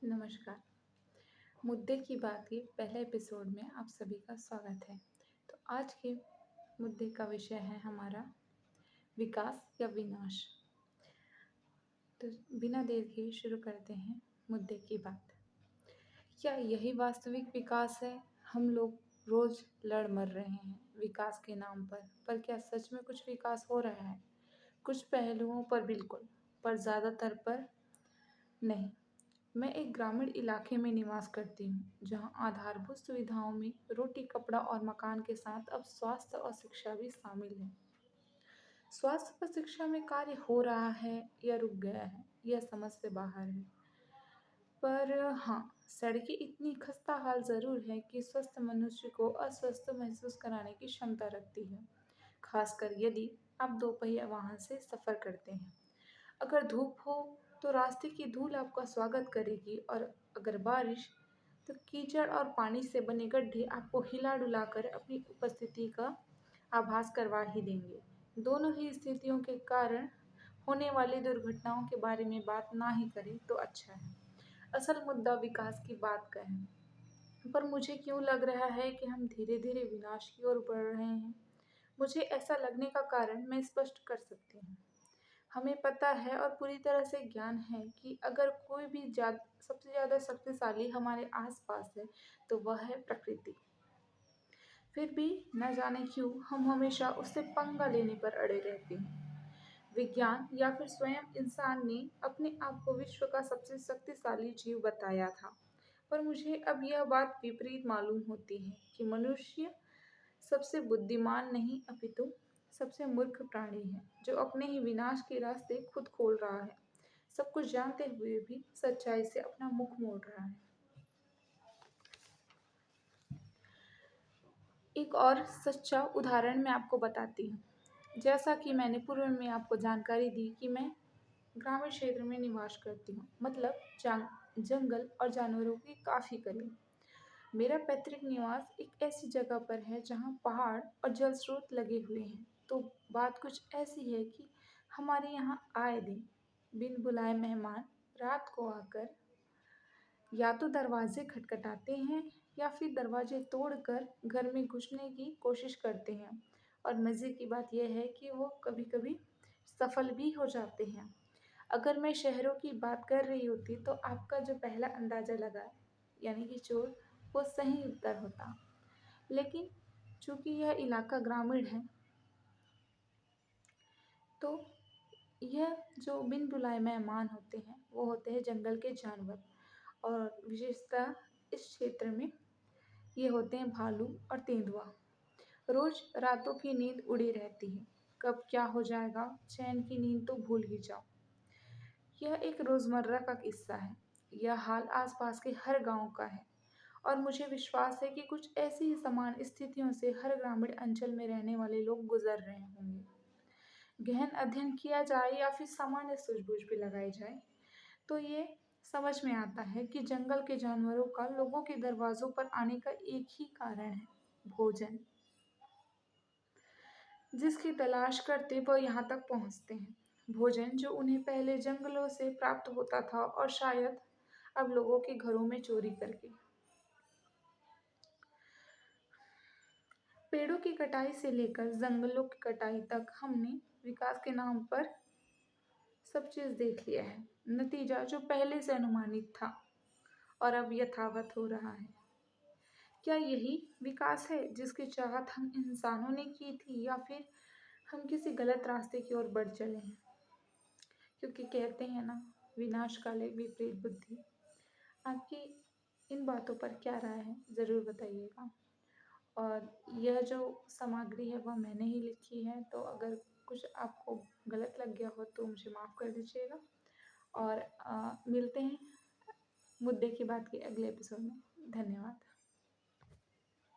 नमस्कार। मुद्दे की बात के पहले एपिसोड में आप सभी का स्वागत है। तो आज के मुद्दे का विषय है हमारा विकास या विनाश। तो बिना देर के शुरू करते हैं मुद्दे की बात। क्या यही वास्तविक विकास है? हम लोग रोज लड़ मर रहे हैं विकास के नाम पर क्या सच में कुछ विकास हो रहा है? कुछ पहलुओं पर बिल्कुल, पर ज़्यादातर पर नहीं। मैं एक ग्रामीण इलाके में निवास करती हूँ, जहाँ आधारभूत सुविधाओं में रोटी, कपड़ा और मकान के साथ अब स्वास्थ्य और शिक्षा भी शामिल है। स्वास्थ्य और शिक्षा में कार्य हो रहा है या रुक गया है, यह समझ से बाहर है। पर हाँ, सड़कें इतनी खस्ता हाल ज़रूर है कि स्वस्थ मनुष्य को अस्वस्थ महसूस कराने की क्षमता रखती है, खासकर यदि आप दोपहिया वाहन से सफ़र करते हैं। अगर धूप हो तो रास्ते की धूल आपका स्वागत करेगी और अगर बारिश तो कीचड़ और पानी से बने गड्ढे आपको हिला डुला कर अपनी उपस्थिति का आभास करवा ही देंगे। दोनों ही स्थितियों के कारण होने वाली दुर्घटनाओं के बारे में बात ना ही करें तो अच्छा है। असल मुद्दा विकास की बात का है, पर मुझे क्यों लग रहा है कि हम धीरे धीरे विनाश की ओर बढ़ रहे हैं। मुझे ऐसा लगने का कारण मैं स्पष्ट कर सकती हूँ। हमें पता है और पूरी तरह से ज्ञान है कि अगर कोई भी सबसे ज़्यादा शक्तिशाली हमारे आसपास है तो वह है प्रकृति। फिर भी न जाने क्यों हम हमेशा उससे पंगा लेने पर अड़े रहते हैं। विज्ञान या फिर स्वयं इंसान ने अपने आप को विश्व का सबसे शक्तिशाली जीव बताया था, पर मुझे अब यह बात विपरीत मालूम होती है कि मनुष्य सबसे बुद्धिमान नहीं अपितु सबसे मूर्ख प्राणी है, जो अपने ही विनाश के रास्ते खुद खोल रहा है, सब कुछ जानते हुए भी सच्चाई से अपना मुख मोड़ रहा है। एक और सच्चा उदाहरण मैं आपको बताती हूँ। जैसा कि मैंने पूर्व में आपको जानकारी दी कि मैं ग्रामीण क्षेत्र में निवास करती हूँ, मतलब जंगल और जानवरों के काफ़ी करीब। मेरा पैतृक निवास एक ऐसी जगह पर है जहाँ पहाड़ और जल स्रोत लगे हुए हैं। तो बात कुछ ऐसी है कि हमारे यहाँ आए दिन बिन बुलाए मेहमान रात को आकर या तो दरवाजे खटखटाते हैं या फिर दरवाजे तोड़कर घर में घुसने की कोशिश करते हैं। और मज़े की बात यह है कि वो कभी कभी सफल भी हो जाते हैं। अगर मैं शहरों की बात कर रही होती तो आपका जो पहला अंदाज़ा लगा, यानी कि चोर, वो सही उत्तर होता। लेकिन चूंकि यह इलाका ग्रामीण है, तो यह जो बिन बुलाए मेहमान होते हैं वो होते हैं जंगल के जानवर। और विशेषतः इस क्षेत्र में ये होते हैं भालू और तेंदुआ। रोज रातों की नींद उड़ी रहती है, कब क्या हो जाएगा चैन की नींद तो भूल ही जाओ। यह एक रोज़मर्रा का किस्सा है। यह हाल आसपास के हर गांव का है और मुझे विश्वास है कि कुछ ऐसी ही समान स्थितियों से हर ग्रामीण अंचल में रहने वाले लोग गुजर रहे होंगे। गहन अध्ययन किया जाए या फिर सामान्य सूझबूझ भी लगाई जाए तो ये समझ में आता है कि जंगल के जानवरों का लोगों के दरवाजों पर आने का एक ही कारण है, भोजन। जिसकी तलाश करते वह यहाँ तक पहुँचते हैं। भोजन जो उन्हें पहले जंगलों से प्राप्त होता था और शायद अब लोगों के घरों में चोरी करके। पेड़ों की कटाई से लेकर जंगलों की कटाई तक हमने विकास के नाम पर सब चीज़ देख लिया है। नतीजा जो पहले से अनुमानित था और अब यथावत हो रहा है। क्या यही विकास है जिसकी चाहत हम इंसानों ने की थी या फिर हम किसी गलत रास्ते की ओर बढ़ चले हैं? क्योंकि कहते हैं ना, विनाश काले विपरीत बुद्धि। आपकी इन बातों पर क्या राय है, ज़रूर बताइएगा। और यह जो सामग्री है वह मैंने ही लिखी है, तो अगर कुछ आपको गलत लग गया हो तो मुझे माफ़ कर दीजिएगा। और मिलते हैं मुद्दे की बात के अगले एपिसोड में। धन्यवाद।